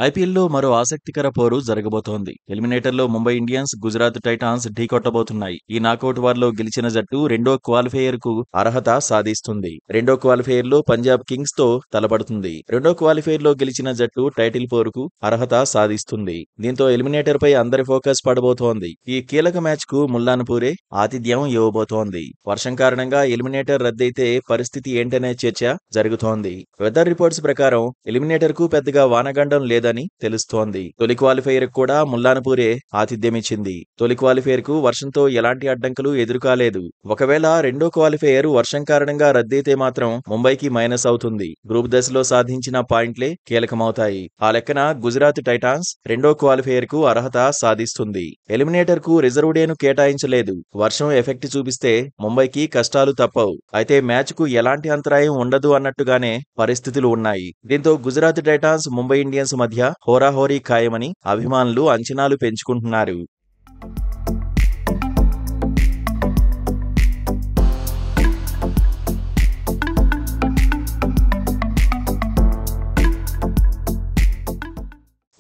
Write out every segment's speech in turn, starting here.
ఐపీఎల్లో మరో ఆసక్తికర పోరు జరగబోతోంది. ఎలిమినేటర్లో ముంబై ఇండియన్స్, గుజరాత్ టైటాన్స్ ఢీకొట్టబోతున్నాయి. ఈ నాకౌట్ వార్లో గెలిచిన జట్టు రెండో క్వాలిఫైయర్కు అర్హత సాధిస్తుంది. రెండో క్వాలిఫైయర్లో పంజాబ్ కింగ్స్ తో తలపడుతుంది. రెండో క్వాలిఫైయర్లో గెలిచిన జట్టు టైటిల్ పోరుకు అర్హత సాధిస్తుంది. దీంతో ఎలిమినేటర్ పై అందరి ఫోకస్ పడబోతోంది. ఈ కీలక మ్యాచ్ కు ముల్లాన్పూరే ఆతిథ్యం ఇవ్వబోతోంది. వర్షం కారణంగా ఎలిమినేటర్ రద్దయితే పరిస్థితి ఏంటనే చర్చ జరుగుతోంది. వెదర్ రిపోర్ట్స్ ప్రకారం ఎలిమినేటర్ కు పెద్దగా వానగండం లేదని తెలుస్తోంది. తొలి క్వాలిఫైయర్ కూడా ముల్లాన్పూరే ఆతిథ్యమిచ్చింది. తొలి క్వాలిఫైయర్ కు వర్షంతో ఎలాంటి అడ్డంకులు ఎదురుకాలేదు. ఒకవేళ రెండో క్వాలిఫైయర్ వర్షం కారణంగా రద్దయితే మాత్రం ముంబైకి మైనస్ అవుతుంది. గ్రూప్ దశలో సాధించిన పాయింట్లే కీలకమవుతాయి. ఆ లెక్కన గుజరాత్ టైటాన్స్ రెండో క్వాలిఫైయర్ కు అర్హత సాధిస్తుంది. ఎలిమినేటర్ కు రిజర్వ్ డేను కేటాయించలేదు. వర్షం ఎఫెక్ట్ చూపిస్తే ముంబైకి కష్టాలు తప్పవు. అయితే మ్యాచ్ కు ఎలాంటి అంతరాయం ఉండదు అన్నట్టుగానే పరిస్థితులు ఉన్నాయి. దీంతో గుజరాత్ టైటాన్స్, ముంబై ఇండియన్స్ మధ్య హోరాహోరీ ఖాయమని అభిమానులు అంచనాలు పెంచుకుంటున్నారు.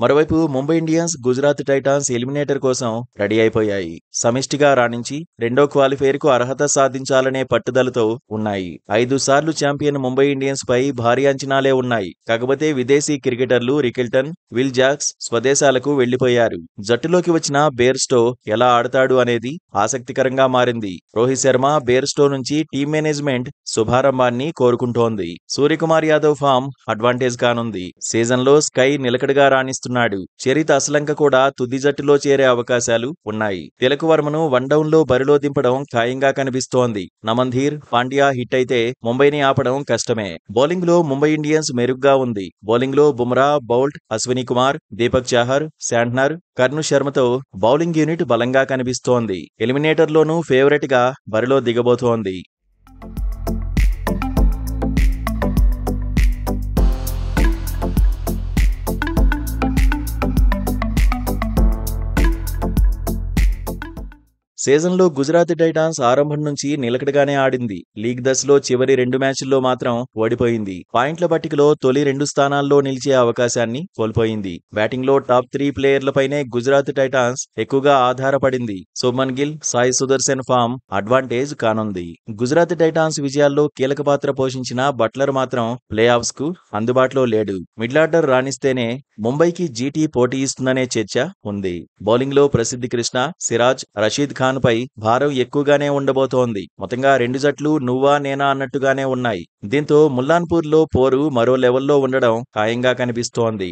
మరోవైపు Mumbai Indians, Gujarat Titans eliminator కోసం రెడీ అయిపోయాయి. సమిష్టిగా రాణించి రెండో క్వాలిఫైయర్ కు అర్హత సాధించాలనే పట్టుదలతో ఉన్నాయి. 5 సార్లు ఛాంపియన్ ముంబై ఇండియన్స్ పై భారీ అంచనాలే ఉన్నాయి. కాకపోతే విదేశీ క్రికెటర్లు రికెల్టన్, విల్ జాక్స్ స్వదేశాలకు వెళ్లిపోయారు. జట్టులోకి వచ్చిన బేర్స్టో ఎలా ఆడతాడు అనేది ఆసక్తికరంగా మారింది. రోహిత్ శర్మ, బేర్స్టో నుంచి టీం మేనేజ్మెంట్ శుభారంభాన్ని కోరుకుంటోంది. సూర్యకుమార్ యాదవ్ ఫామ్ అడ్వాంటేజ్ కానుంది. సీజన్లో స్కై నిలకడగా రాణిస్తున్నారు. చరిత్ అసలంక కూడా తుది జట్టులో చేరే అవకాశాలు ఉన్నాయి. తిలక్ వర్మను వన్ డౌన్ లో బరిలో దింపడం ఖాయంగా కనిపిస్తోంది. నమంధీర్, పాండ్యా హిట్ అయితే ముంబైని ఆపడం కష్టమే. బౌలింగ్ లో ముంబై ఇండియన్స్ మెరుగ్గా ఉంది. బౌలింగ్ లో బుమ్రా, బౌల్ట్, అశ్విని కుమార్, దీపక్ చాహర్, శాంట్నర్, కర్ణ్ శర్మతో బౌలింగ్ యూనిట్ బలంగా కనిపిస్తోంది. ఎలిమినేటర్ లోనూ ఫేవరెట్ గా బరిలో దిగబోతోంది. సీజన్లో గుజరాత్ టైటాన్స్ ఆరంభం నుంచి నిలకడగానే ఆడింది. లీగ్ దశలో చివరి 2 మ్యాచ్ల్లో మాత్రం ఓడిపోయింది. పాయింట్ల పట్టికలో తొలి 2 స్థానాల్లో నిలిచే అవకాశాన్ని కోల్పోయింది. బ్యాటింగ్లో టాప్ 3 ప్లేయర్లపైనే గుజరాత్ టైటాన్స్ ఎక్కువగా ఆధారపడింది. శుభ్మన్ గిల్, సాయి సుదర్శన్ ఫామ్ అడ్వాంటేజ్ కానుంది. గుజరాత్ టైటాన్స్ విజయాల్లో కీలక పాత్ర పోషించిన బట్లర్ మాత్రం ప్లే ఆఫ్స్ కు అందుబాటులో లేడు. మిడ్లార్డర్ రాణిస్తేనే ముంబైకి జీటీ పోటీ ఇస్తుందనే చర్చ ఉంది. బౌలింగ్ లో ప్రసిద్ధి కృష్ణ, సిరాజ్, రషీద్ ఖాన్ పై భారం ఎక్కువగానే ఉండబోతోంది. మొత్తంగా 2 జట్లు నువ్వా నేనా అన్నట్టుగానే ఉన్నాయి. దీంతో ముల్లాన్పూర్ లో పోరు మరో లెవెల్లో ఉండడం ఖాయంగా కనిపిస్తోంది.